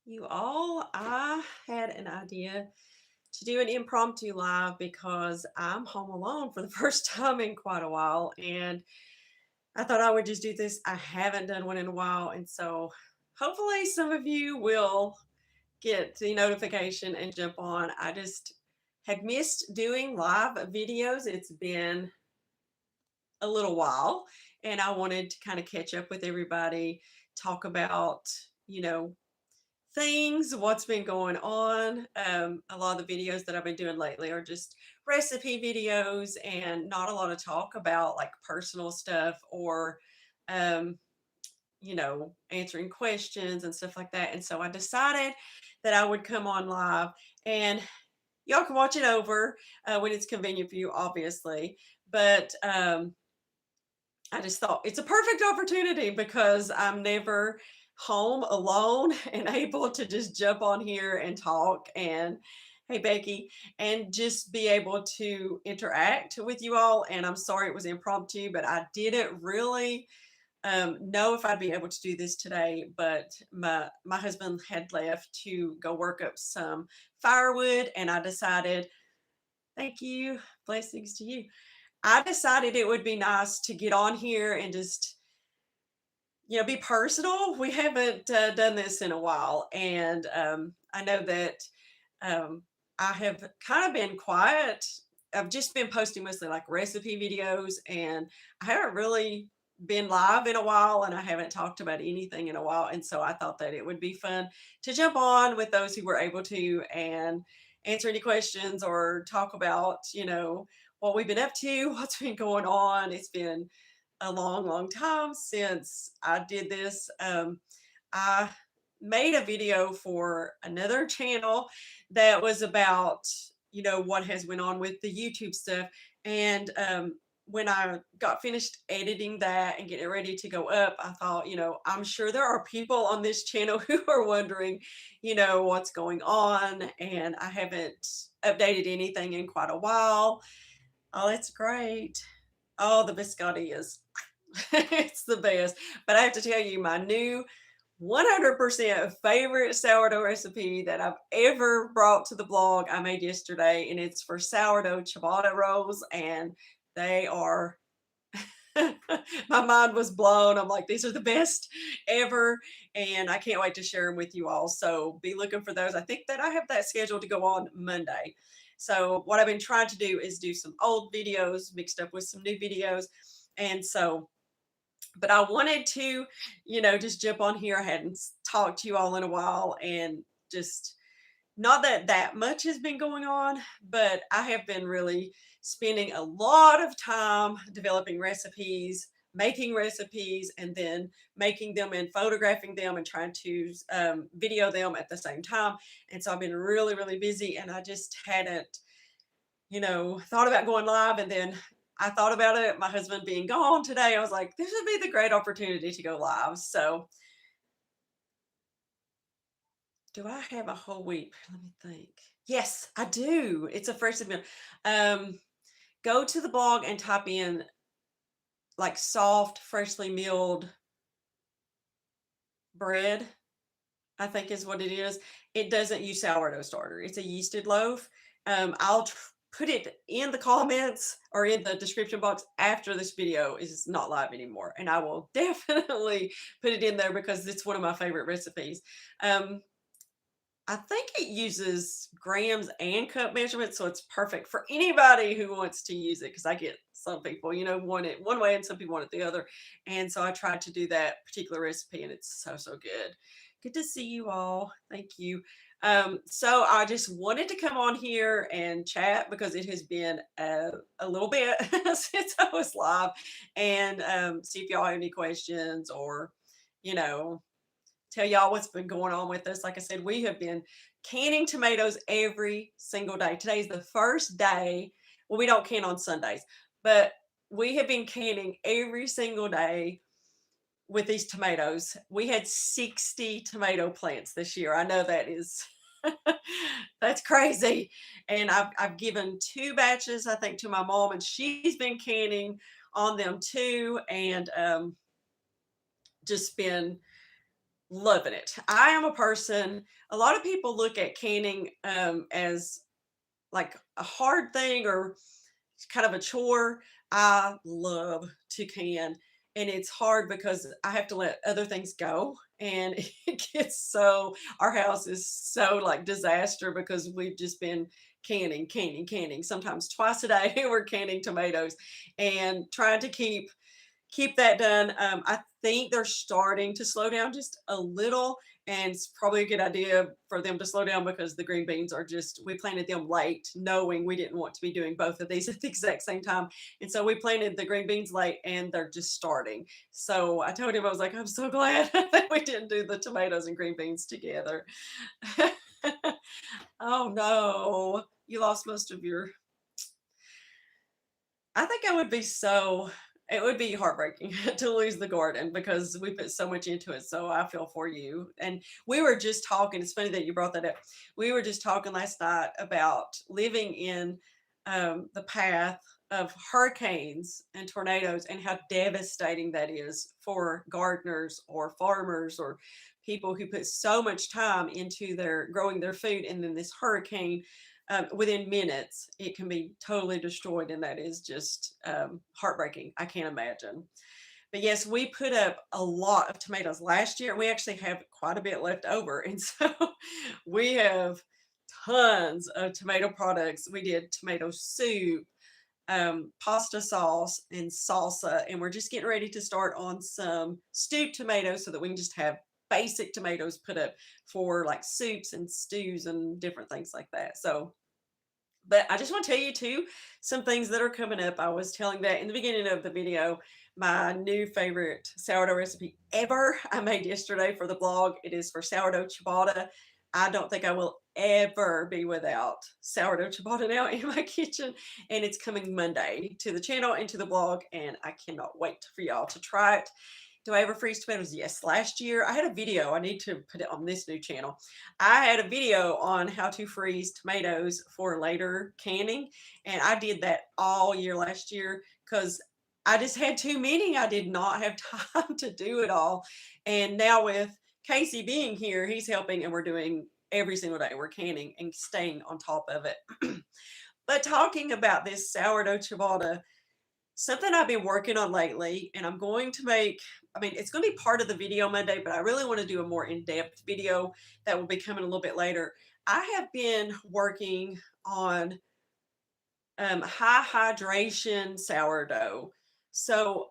You all, I had an idea to do an impromptu live because I'm home alone for the first time in quite a while. And I thought I would just do this. I haven't done one in a while. And so hopefully some of you will get the notification and jump on. I just had missed doing live videos. It's been a little while and I wanted to kind of catch up with everybody, talk about, you know, things, what's been going on. A lot of the videos that I've been doing lately are just recipe videos and not a lot of talk about like personal stuff or, um, answering questions and stuff like that. And so I decided that I would come on live and y'all can watch it over when it's convenient for you, obviously. But I just thought it's a perfect opportunity because I'm never home alone and able to just jump on here and talk and hey Becky and just be able to interact with you all. And I'm sorry it was impromptu, but I didn't really know if I'd be able to do this today. But my husband had left to go work up some firewood, and I decided, thank you, blessings to you. I decided it would be nice to get on here and just, be personal. We haven't done this in a while. And I know that I have kind of been quiet. I've just been posting mostly like recipe videos, and I haven't really been live in a while, and I haven't talked about anything in a while. And so I thought that it would be fun to jump on with those who were able to and answer any questions or talk about, what we've been up to, what's been going on. It's been a long, long time since I did this. I made a video for another channel that was about, what has went on with the YouTube stuff. And when I got finished editing that and getting it ready to go up, I thought, I'm sure there are people on this channel who are wondering, what's going on. And I haven't updated anything in quite a while. Oh, that's great. Oh, the biscotti is it's the best. But I have to tell you, my new 100% favorite sourdough recipe that I've ever brought to the blog, I made yesterday, and it's for sourdough ciabatta rolls, and they are. My mind was blown. I'm like, these are the best ever, and I can't wait to share them with you all. So be looking for those. I think that I have that scheduled to go on Monday. So what I've been trying to do is do some old videos mixed up with some new videos, and so but I wanted to, just jump on here. I hadn't talked to you all in a while, and just not that that much has been going on, but I have been really spending a lot of time developing recipes, making recipes, and then making them and photographing them and trying to video them at the same time. And so I've been really, really busy, and I just hadn't, thought about going live. And then I thought about it, my husband being gone today. I was like, this would be the great opportunity to go live. So, do I have a whole week? Let me think. Yes, I do. It's a fresh meal. Um, go to the blog and type in like soft, freshly milled bread, I think is what it is. It doesn't use sourdough starter. It's a yeasted loaf. I'll put it in the comments or in the description box after this video is not live anymore. And I will definitely put it in there because it's one of my favorite recipes. Um, I think it uses grams and cup measurements, so it's perfect for anybody who wants to use it. Because I get some people, want it one way and some people want it the other. And so I tried to do that particular recipe, and it's so, so good. Good to see you all. Thank you. So I just wanted to come on here and chat because it has been a little bit since I was live, and see if y'all have any questions or, you know, tell y'all what's been going on with us. Like I said, we have been canning tomatoes every single day. Today's the first day. Well, we don't can on Sundays, but we have been canning every single day with these tomatoes. We had 60 tomato plants this year. I know that is that's crazy. And I've given 2 batches, I think, to my mom, and she's been canning on them too. And just been loving it. I am a person, a lot of people look at canning as like a hard thing or kind of a chore. I love to can, and it's hard because I have to let other things go, and it gets so our house is so like disaster because we've just been canning. Sometimes twice a day we're canning tomatoes and trying to keep that done. I think they're starting to slow down just a little, and it's probably a good idea for them to slow down because the green beans are just, we planted them late, knowing we didn't want to be doing both of these at the exact same time. And so we planted the green beans late and they're just starting. So I told him, I was like, I'm so glad that we didn't do the tomatoes and green beans together. Oh no, you lost most of your I think I would be so it would be heartbreaking to lose the garden because we put so much into it. So I feel for you. And we were just talking. It's funny that you brought that up. We were just talking last night about living in the path of hurricanes and tornadoes and how devastating that is for gardeners or farmers or people who put so much time into their growing their food, and then this hurricane within minutes, it can be totally destroyed, and that is just heartbreaking. I can't imagine. But yes, we put up a lot of tomatoes last year, and we actually have quite a bit left over, and so we have tons of tomato products. We did tomato soup, pasta sauce, and salsa, and we're just getting ready to start on some stewed tomatoes so that we can just have basic tomatoes put up for like soups and stews and different things like that. So but I just want to tell you too, some things that are coming up. I was telling that in the beginning of the video, my new favorite sourdough recipe ever I made yesterday for the blog. It is for sourdough ciabatta. I don't think I will ever be without sourdough ciabatta now in my kitchen. And it's coming Monday to the channel and to the blog. And I cannot wait for y'all to try it. Do I ever freeze tomatoes? Yes. Last year I had a video. I need to put it on this new channel. I had a video on how to freeze tomatoes for later canning. And I did that all year last year because I just had too many. I did not have time to do it all. And now with Casey being here, he's helping, and we're doing every single day. We're canning and staying on top of it. But talking about this sourdough ciabatta, something I've been working on lately, and I'm going to make, I mean, it's going to be part of the video Monday, but I really want to do a more in-depth video that will be coming a little bit later. I have been working on high hydration sourdough. So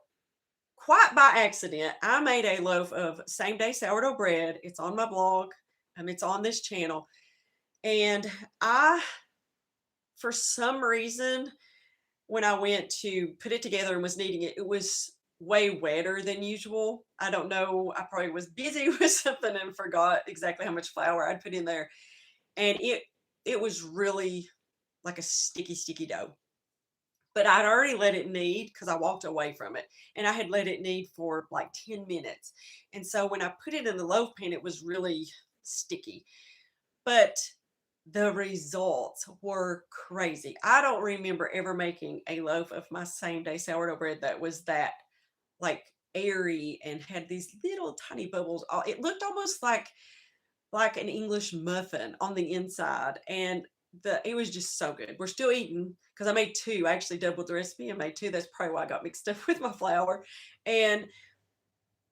quite by accident, I made a loaf of same day sourdough bread. It's on my blog. It's on this channel. And I, for some reason, when I went to put it together and was kneading it, it was way wetter than usual. I don't know. I probably was busy with something and forgot exactly how much flour I'd put in there. And it was really like a sticky dough. But I'd already let it knead because I walked away from it. And I had let it knead for like 10 minutes. And so when I put it in the loaf pan, it was really sticky. But the results were crazy. I don't remember ever making a loaf of my same day sourdough bread that was that like airy and had these little tiny bubbles. It looked almost like an English muffin on the inside, and it was just so good. We're still eating because I made two. I actually doubled the recipe and made two. That's probably why I got mixed up with my flour. And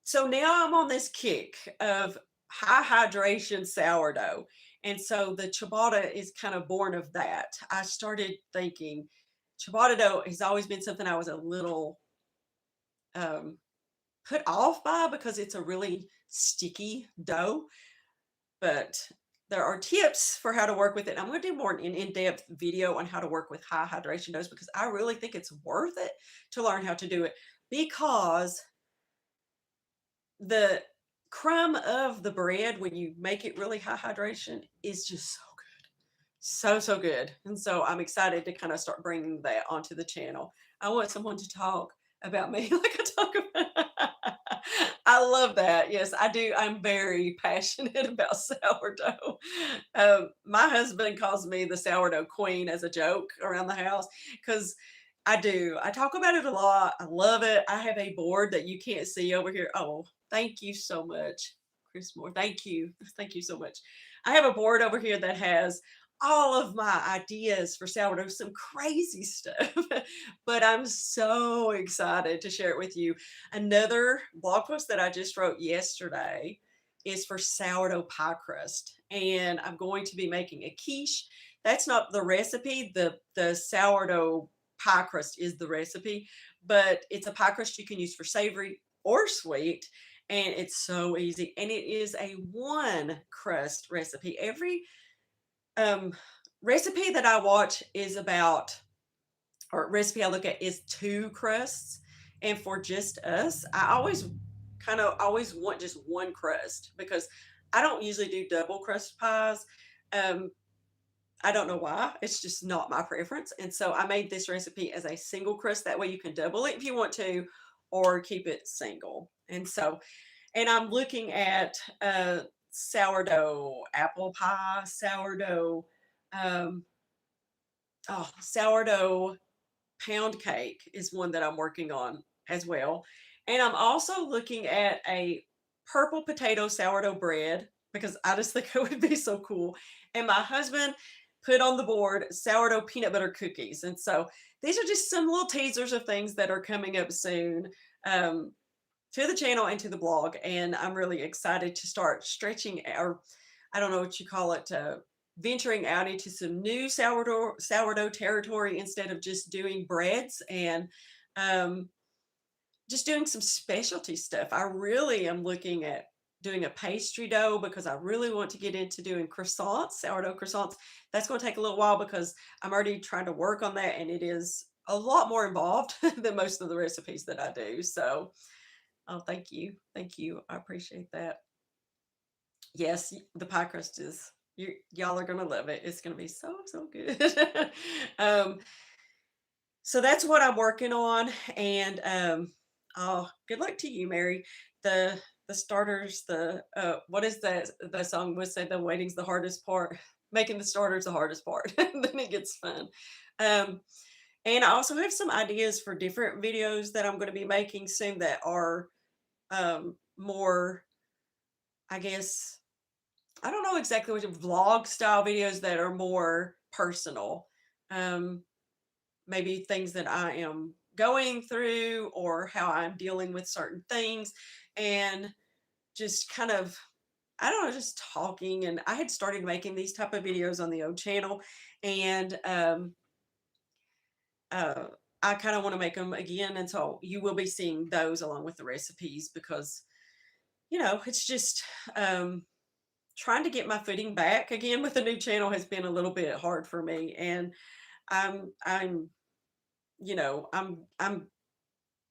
so now I'm on this kick of high hydration sourdough. And so the ciabatta is kind of born of that. I started thinking ciabatta dough has always been something I was a little um, put off by because it's a really sticky dough. But there are tips for how to work with it. I'm going to do more an in-depth video on how to work with high hydration doughs because I really think it's worth it to learn how to do it, because the crumb of the bread when you make it really high hydration is just so good. So good. And so I'm excited to kind of start bringing that onto the channel. I want someone to talk about me like I talk about. I love that. Yes, I do. I'm very passionate about sourdough. My husband calls me the sourdough queen as a joke around the house because I do. I talk about it a lot. I love it. I have a board that you can't see over here. Oh, thank you so much, Chris Moore. Thank you. Thank you so much. I have a board over here that has all of my ideas for sourdough, some crazy stuff, but I'm so excited to share it with you. Another blog post that I just wrote yesterday is for sourdough pie crust, and I'm going to be making a quiche. That's not the recipe. The sourdough pie crust is the recipe, but it's a pie crust you can use for savory or sweet, and it's so easy. And it is a one crust recipe. Every um, recipe that I watch is about, or recipe I look at is two crusts. And for just us, I always want just one crust because I don't usually do double crust pies. Um, I don't know why. It's just not my preference. And so I made this recipe as a single crust. That way you can double it if you want to, or keep it single. And I'm looking at sourdough apple pie, um, sourdough pound cake is one that I'm working on as well. And I'm also looking at a purple potato sourdough bread because I just think it would be so cool. And my husband put on the board sourdough peanut butter cookies. And so these are just some little teasers of things that are coming up soon. To the channel and to the blog, and I'm really excited to start stretching, or I don't know what you call it, venturing out into some new sourdough territory instead of just doing breads and um, just doing some specialty stuff. I really am looking at doing a pastry dough because I really want to get into doing croissants, sourdough croissants. That's going to take a little while because I'm already trying to work on that, and it is a lot more involved than most of the recipes that I do. So oh, thank you. Thank you. I appreciate that. Yes, the pie crust is, y'all are gonna love it. It's gonna be so, so good. um, so that's what I'm working on. And oh, good luck to you, Mary. The starters, what is that the song would say, the waiting's the hardest part. Making the starters the hardest part. Then it gets fun. Um, and I also have some ideas for different videos that I'm going to be making soon that are more, I guess, I don't know exactly what vlog style videos that are more personal. Um, Maybe things that I am going through or how I'm dealing with certain things and just kind of, I don't know, just talking. And I had started making these type of videos on the old channel, and uh, I kind of want to make them again. And so you will be seeing those along with the recipes because, it's just trying to get my footing back again with the new channel has been a little bit hard for me. And I'm, I'm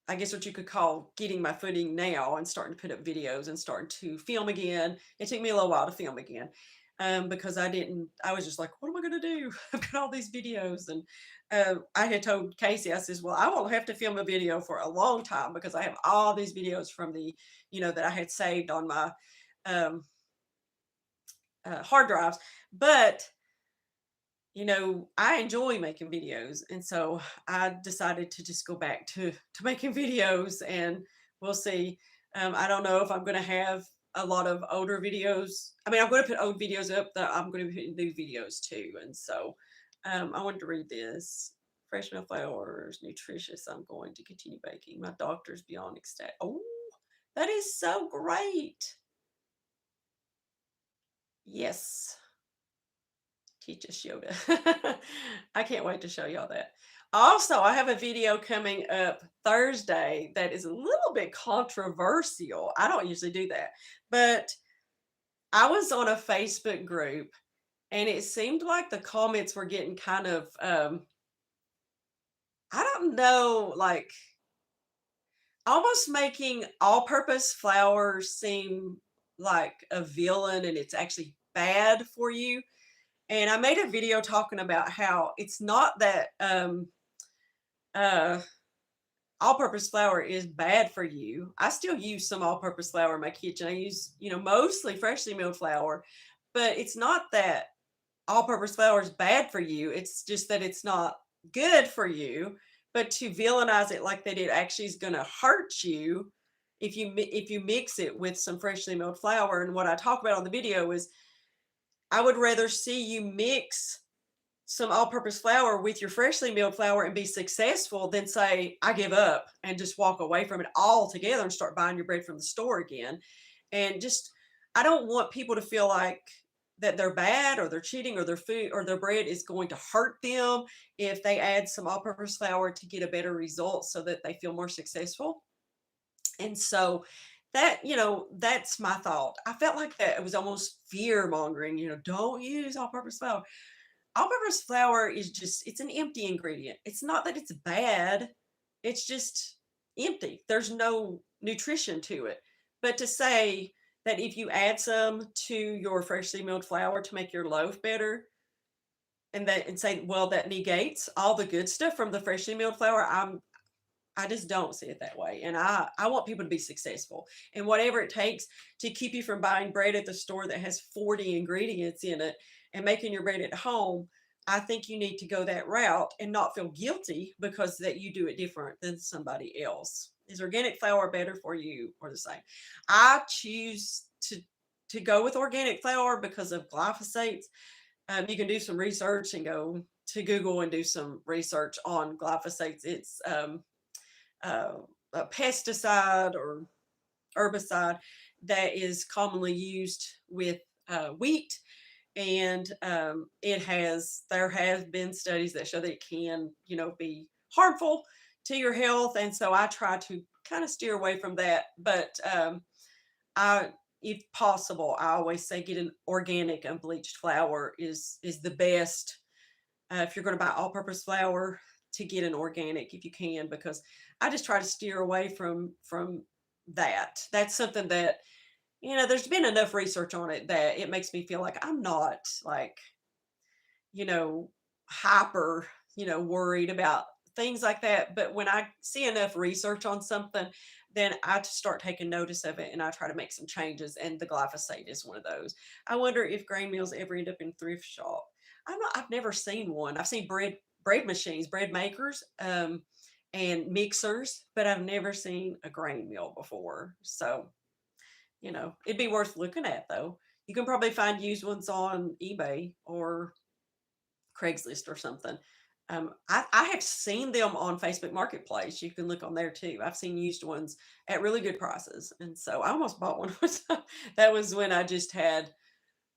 I guess what you could call getting my footing now and starting to put up videos and starting to film again. It took me a little while to film again because I was just like, what am I going to do? I've got all these videos. And I had told Casey, I says, well, I won't have to film a video for a long time because I have all these videos from that I had saved on my um, hard drives. But I enjoy making videos, and so I decided to just go back to making videos, and we'll see. I don't know if I'm going to have a lot of older videos. I mean, I'm going to put old videos up that I'm going to be putting new videos too, and so I wanted to read this. Fresh milk flowers, nutritious. I'm going to continue baking. My doctor's beyond ecstatic. Oh, that is so great. Yes. Teach us Yoda. I can't wait to show y'all that. Also, I have a video coming up Thursday that is a little bit controversial. I don't usually do that, but I was on a Facebook group and it seemed like the comments were getting kind of, I don't know, like almost making all purpose flour seem like a villain and it's actually bad for you. And I made a video talking about how it's not that uh, all-purpose flour is bad for you. I still use some all-purpose flour in my kitchen. I use, mostly freshly milled flour, but it's not that all-purpose flour is bad for you. It's just that it's not good for you. But to villainize it like that it actually is going to hurt you if you mix it with some freshly milled flour. And what I talk about on the video is I would rather see you mix some all-purpose flour with your freshly milled flour and be successful than say, I give up and just walk away from it altogether and start buying your bread from the store again. And just, I don't want people to feel like that they're bad or they're cheating or their food or their bread is going to hurt them if they add some all-purpose flour to get a better result so that they feel more successful. And so that, that's my thought. I felt like that it was almost fear mongering, don't use all-purpose flour. All-purpose flour is just, it's an empty ingredient. It's not that it's bad. It's just empty. There's no nutrition to it. But to say that if you add some to your freshly milled flour to make your loaf better, and say, well, that negates all the good stuff from the freshly milled flour, I just don't see it that way. And I want people to be successful. And whatever it takes to keep you from buying bread at the store that has 40 ingredients in it and making your bread at home, I think you need to go that route and not feel guilty because that you do it different than somebody else. Is organic flour better for you or the same? I choose to go with organic flour because of glyphosates. You can do some research and go to Google and do some research on glyphosates. It's a pesticide or herbicide that is commonly used with wheat. And there have been studies that show that it can, be harmful to your health. And so I try to kind of steer away from that. But if possible, I always say get an organic unbleached flour is the best. If you're going to buy all-purpose flour, to get an organic if you can, because I just try to steer away from that. That's something that, there's been enough research on it that it makes me feel like I'm not like, hyper, worried about things like that. But when I see enough research on something, then I start taking notice of it and I try to make some changes. And the glyphosate is one of those. I wonder if grain mills ever end up in thrift shop. I've never seen one. I've seen bread machines, bread makers, and mixers, but I've never seen a grain mill before. So, it'd be worth looking at though. You can probably find used ones on eBay or Craigslist or something. I have seen them on Facebook Marketplace. You can look on there too. I've seen used ones at really good prices. And so I almost bought one. That was when I just had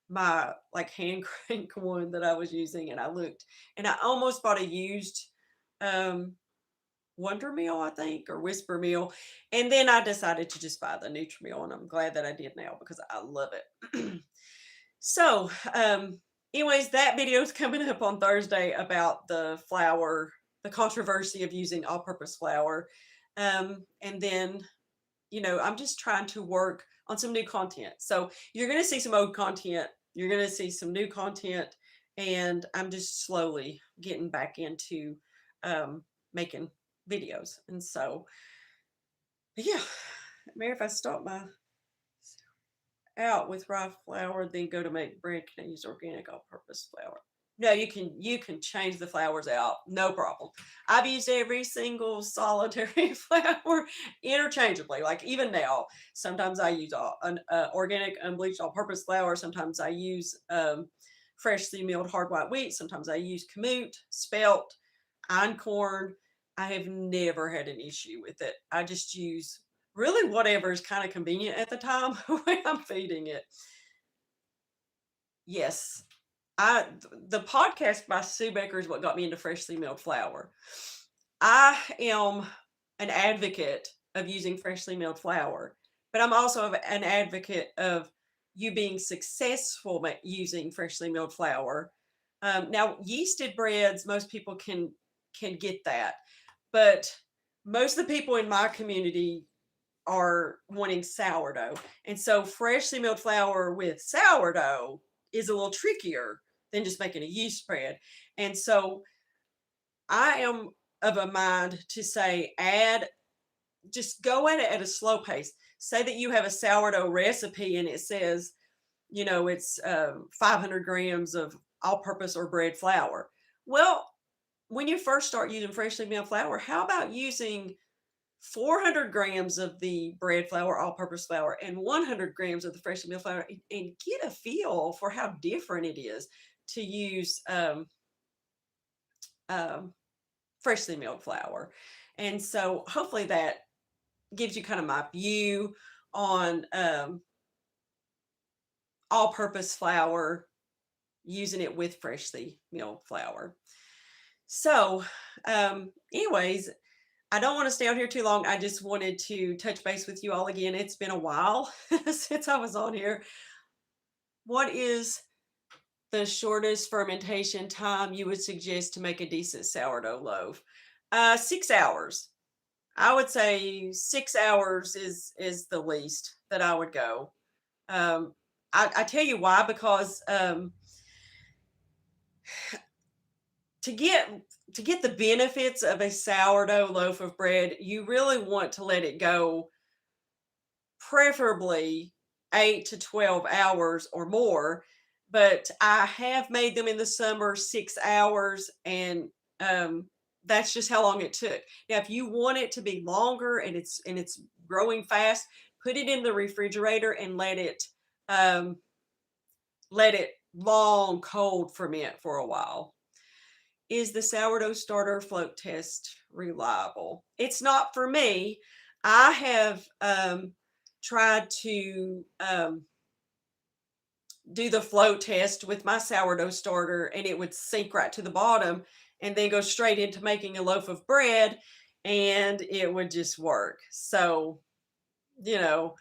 my like hand crank one that I was using, and I looked and I almost bought a used Wonder Meal, I think, or Whisper Meal. And then I decided to just buy the Nutri-Meal, and I'm glad that I did now because I love it. So, anyways, that video is coming up on Thursday about the flour, the controversy of using all-purpose flour. And then, I'm just trying to work on some new content. So you're going to see some old content. You're going to see some new content. And I'm just slowly getting back into making videos. And so, yeah, Mary, if I start my out with rye flour, then go to make bread, can I use organic all-purpose flour? No, you can change the flours out, no problem. I've used every single solitary flour interchangeably, like even now. Sometimes I use organic unbleached all-purpose flour. Sometimes I use freshly milled hard white wheat. Sometimes I use kamut, spelt, einkorn. I have never had an issue with it. I just use really whatever is kind of convenient at the time when I'm feeding it. Yes. The podcast by Sue Becker is what got me into freshly milled flour. I am an advocate of using freshly milled flour, but I'm also an advocate of you being successful using freshly milled flour. Now, yeasted breads, most people can get that, but most of the people in my community are wanting sourdough. And so freshly milled flour with sourdough is a little trickier than just making a yeast bread. And so I am of a mind to say just go at it at a slow pace. Say that you have a sourdough recipe and it says, it's 500 grams of all-purpose or bread flour. Well, when you first start using freshly milled flour, how about using 400 grams of the bread flour, all-purpose flour, and 100 grams of the freshly milled flour, and get a feel for how different it is to use um, freshly milled flour. And so hopefully that gives you kind of my view on all-purpose flour, using it with freshly milled flour. So, anyways, I don't want to stay on here too long. I just wanted to touch base with you all again. It's been a while since I was on here. What is the shortest fermentation time you would suggest to make a decent sourdough loaf? 6 hours. I would say 6 hours is the least that I would go. I tell you why, because to get the benefits of a sourdough loaf of bread, you really want to let it go preferably 8 to 12 hours or more. But I have made them in the summer 6 hours, and that's just how long it took. Now, if you want it to be longer and it's growing fast, put it in the refrigerator and um, let it long cold ferment for a while. Is the sourdough starter float test reliable? It's not for me. I have tried to do the float test with my sourdough starter, and it would sink right to the bottom and then go straight into making a loaf of bread, and it would just work. So, you know,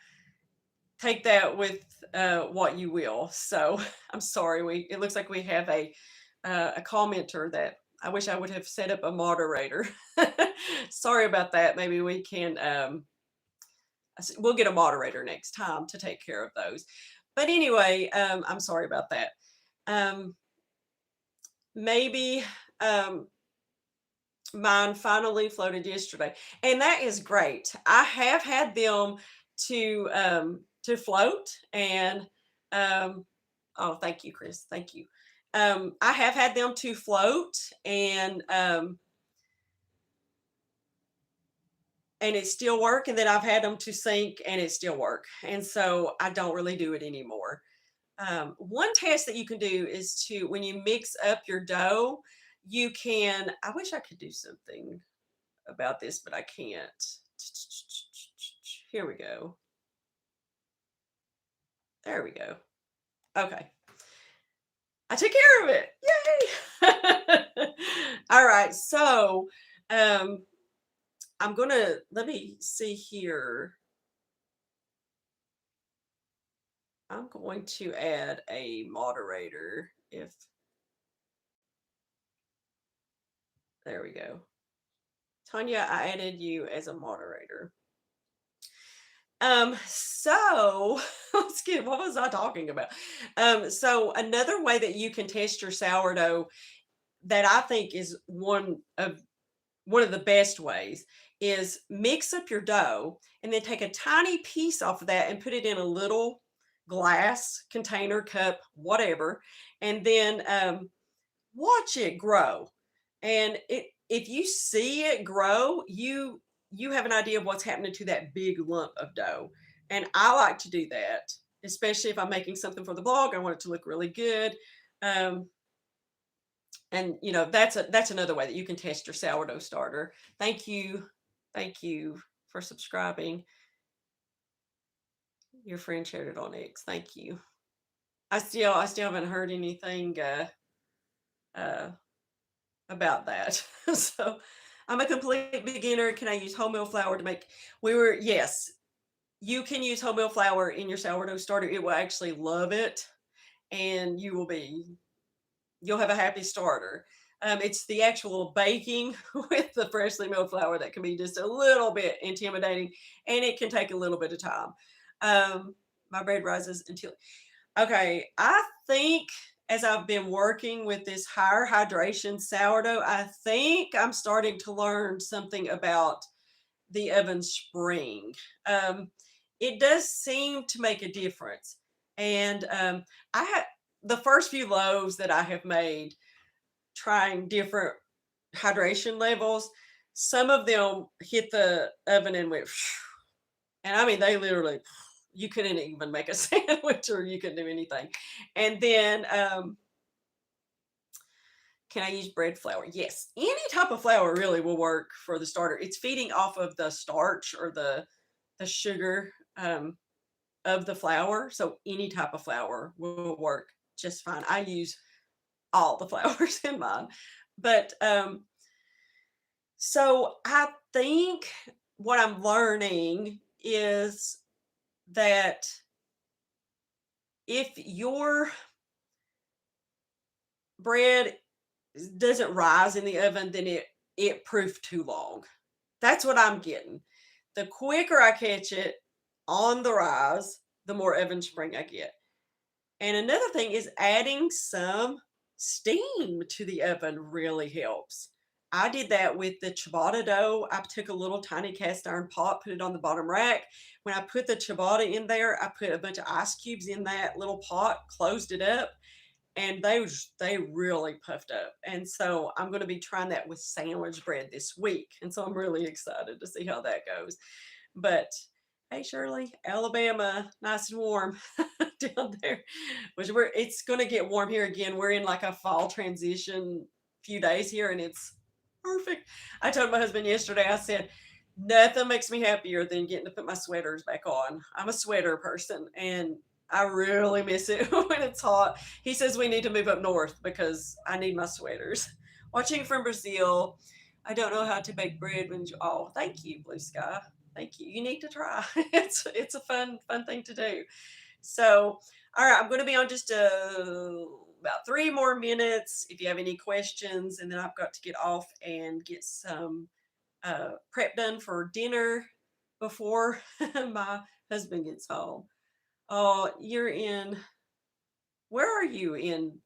take that with what you will. So I'm sorry. It looks like we have a commenter that I wish I would have set up a moderator. Sorry about that. Maybe we can we'll get a moderator next time to take care of those. But anyway, I'm sorry about that. Maybe mine finally floated yesterday, and that is great. I have had them to float, and oh, thank you, Chris. Thank you. I have had them to float, and it still work, and then I've had them to sink and it still work. And so I don't really do it anymore. One test that you can do is to, when you mix up your dough, you can, I wish I could do something about this, but I can't. Here we go. There we go. Okay. I took care of it. Yay! All right. So, I'm gonna, let me see here. I'm going to add a moderator if, there we go. Tanya, I added you as a moderator. So let's get, what was I talking about? So another way that you can test your sourdough that I think is one of the best ways is mix up your dough and then take a tiny piece off of that and put it in a little glass container, cup, whatever, and then watch it grow. And if you see it grow, you have an idea of what's happening to that big lump of dough. And I like to do that, especially if I'm making something for the blog. I want it to look really good. And you know, that's another way that you can test your sourdough starter. Thank you for subscribing. Your friend shared it on X. Thank you. I still haven't heard anything about that. So I'm a complete beginner. Can I use wholemeal flour to make? Yes, you can use wholemeal flour in your sourdough starter. It will actually love it, and you'll have a happy starter. It's the actual baking with the freshly milled flour that can be just a little bit intimidating, and it can take a little bit of time. My bread rises until, okay, I think as I've been working with this higher hydration sourdough, I think I'm starting to learn something about the oven spring. It does seem to make a difference. And I had the first few loaves that I have made trying different hydration levels, Some of them hit the oven and went, and I mean, they literally, you couldn't even make a sandwich or you couldn't do anything. And then, can I use bread flour? Yes. Any type of flour really will work for the starter. It's feeding off of the starch or the sugar of the flour. So any type of flour will work just fine. I use all the flours in mine. But so I think what I'm learning is that if your bread doesn't rise in the oven, then it proofed too long. That's what I'm getting. The quicker I catch it on the rise, the more oven spring I get. And another thing is adding some steam to the oven really helps. I did that with the ciabatta dough. I took a little tiny cast iron pot, put it on the bottom rack. When I put the ciabatta in there, I put a bunch of ice cubes in that little pot, closed it up, and they really puffed up. And so I'm going to be trying that with sandwich bread this week. And so I'm really excited to see how that goes. But hey, Shirley, Alabama, nice and warm down there. Which it's going to get warm here again. We're in like a fall transition few days here, and it's perfect. I told my husband yesterday, I said, nothing makes me happier than getting to put my sweaters back on. I'm a sweater person, and I really miss it when it's hot. He says we need to move up north because I need my sweaters. Watching from Brazil, I don't know how to bake bread when you. Oh, thank you, Blue Sky. Thank you. You need to try. It's a fun thing to do. So, all right, I'm going to be on just about 3 more minutes. If you have any questions, and then I've got to get off and get some prep done for dinner before my husband gets home. Oh, you're in. Where are you in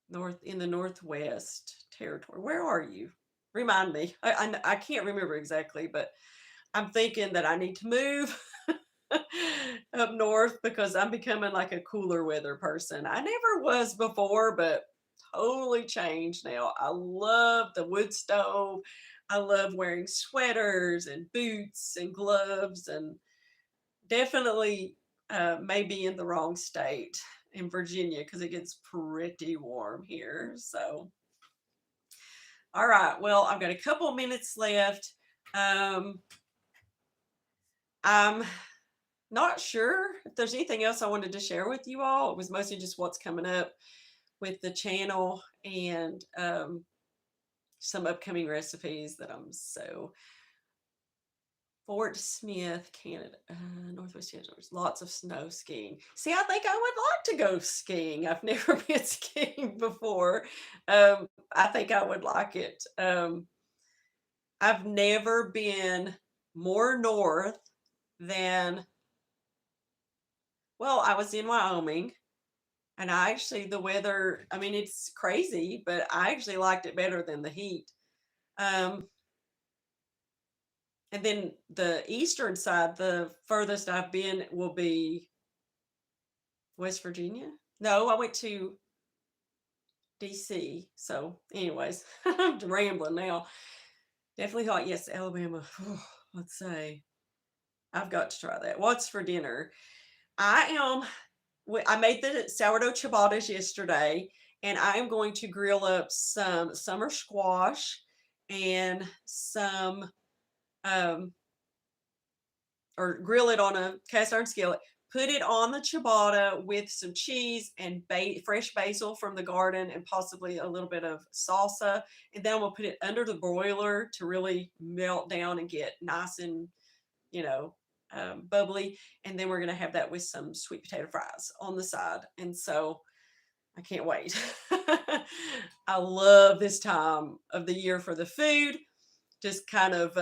the Northwest Territory? Where are you? Remind me. I can't remember exactly, but I'm thinking that I need to move up north because I'm becoming like a cooler weather person. I never was before, but totally changed now. I love the wood stove. I love wearing sweaters and boots and gloves, and definitely maybe in the wrong state in Virginia because it gets pretty warm here. So, all right. Well, I've got a couple minutes left. Um, I'm not sure if there's anything else I wanted to share with you all. It was mostly just what's coming up with the channel and some upcoming recipes that I'm so. Fort Smith, Canada, Northwest Canada. There's lots of snow skiing. See, I think I would like to go skiing. I've never been skiing before. I think I would like it. I've never been more north than, well, I was in Wyoming, and I actually, the weather, I mean, it's crazy, but I actually liked it better than the heat. Um, and then the eastern side, the furthest I've been will be West Virginia. No, I went to DC. So, anyways, I'm rambling now. Definitely hot. Yes, Alabama. Let's say I've got to try that. What's for dinner? I am. I made the sourdough ciabattas yesterday, and I am going to grill up some summer squash and some or grill it on a cast iron skillet. Put it on the ciabatta with some cheese and fresh basil from the garden and possibly a little bit of salsa. And then we'll put it under the broiler to really melt down and get nice and, you know, bubbly. And then we're going to have that with some sweet potato fries on the side. And so I can't wait. I love this time of the year for the food. Just kind of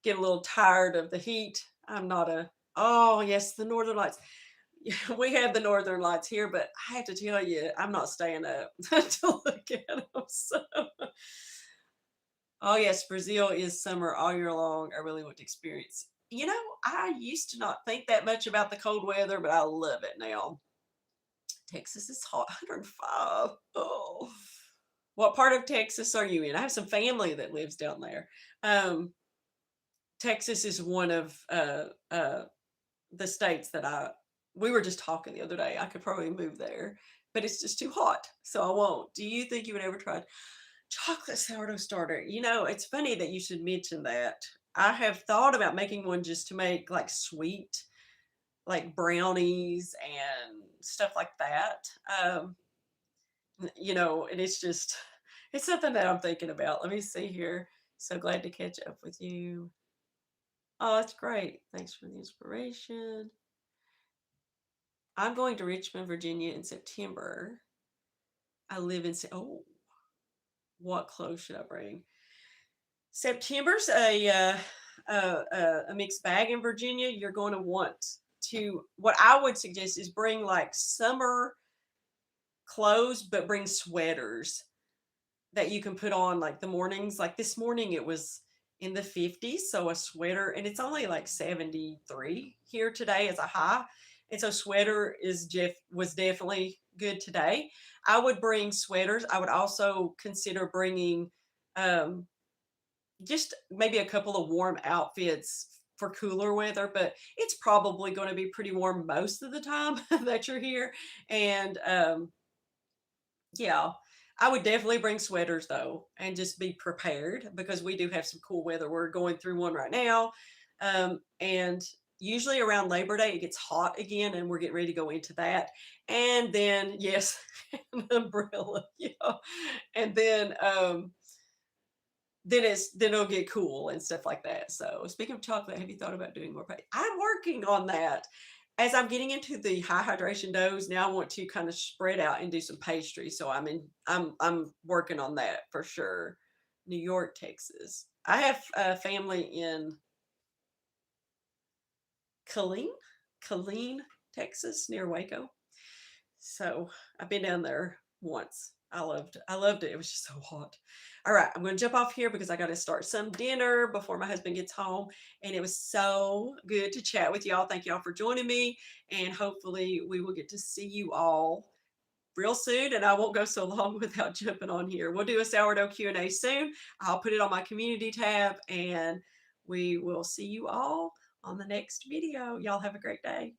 get a little tired of the heat. I'm not a, oh, yes, the Northern Lights. We have the Northern Lights here, but I have to tell you, I'm not staying up to look at them. So, oh, yes, Brazil is summer all year long. I really want to experience. You know, I used to not think that much about the cold weather, but I love it now. Texas is hot, 105. Oh. What part of Texas are you in? I have some family that lives down there. Um, Texas is one of the states that we were just talking the other day. I could probably move there, but it's just too hot, so I won't. Do you think you would ever try chocolate sourdough starter? It's funny that you should mention that. I have thought about making one just to make like sweet, like brownies and stuff like that. And it's just it's something that I'm thinking about. Let me see here. So glad to catch up with you. Oh, that's great. Thanks for the inspiration. I'm going to Richmond, Virginia in September. I live in what clothes should I bring? September's a mixed bag in Virginia. You're going to want to what I would suggest is bring like summer clothes, but bring sweaters that you can put on like the mornings. Like this morning, it was in the 50s, so a sweater, and it's only like 73 here today as a high. And so sweater was definitely good today. I would bring sweaters. I would also consider bringing um, just maybe a couple of warm outfits for cooler weather, but it's probably going to be pretty warm most of the time that you're here. And yeah, I would definitely bring sweaters though, and just be prepared because we do have some cool weather. We're going through one right now. And usually around Labor Day, it gets hot again, and we're getting ready to go into that. And then, yes, an umbrella. Yeah. And then it'll get cool and stuff like that. So speaking of chocolate, have you thought about doing more I'm working on that. As I'm getting into the high hydration doughs, now I want to kind of spread out and do some pastry. So I'm working on that for sure. New York, Texas. I have a family in Killeen, Killeen, Texas, near Waco. So I've been down there once. I loved it. It was just so hot. All right, I'm going to jump off here because I got to start some dinner before my husband gets home. And it was so good to chat with y'all. Thank y'all for joining me. And hopefully we will get to see you all real soon. And I won't go so long without jumping on here. We'll do a sourdough Q&A soon. I'll put it on my community tab, and we will see you all on the next video. Y'all have a great day.